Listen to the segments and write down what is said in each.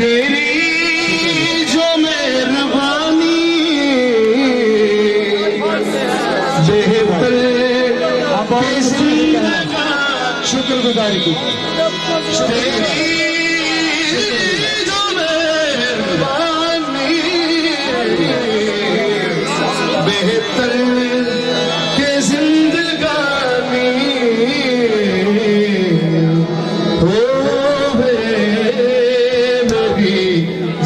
तेरी जो मेहरबानी बेहतर शुक्रगुजारी की तेरी जो मेहरबानी बेहतर के जिंदगानी होवे मेरी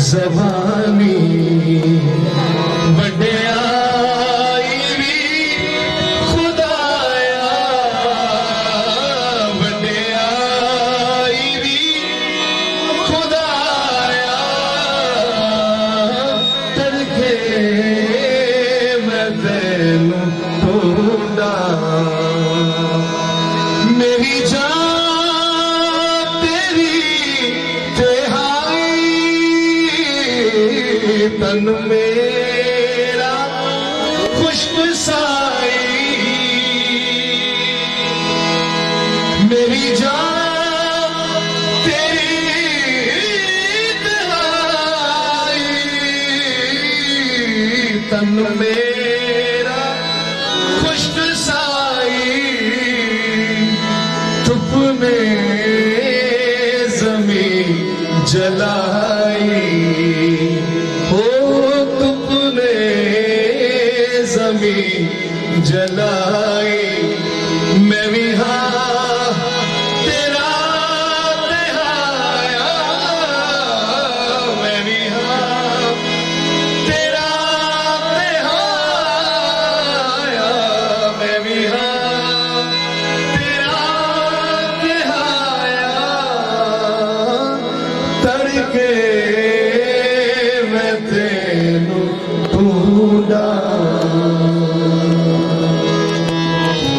ज़बानी वड्याई भी खुदाया वड्याई भी खुदाया तड़के मैं तेनू ढूंढा मेरी जान तेरी तिहाई तन मेरा खुशबू साई मेरी जान तेरी तिहाई तन मेरा खुशबू साई धूप में जमीन जलाई हो धूप ने जमीन जलाई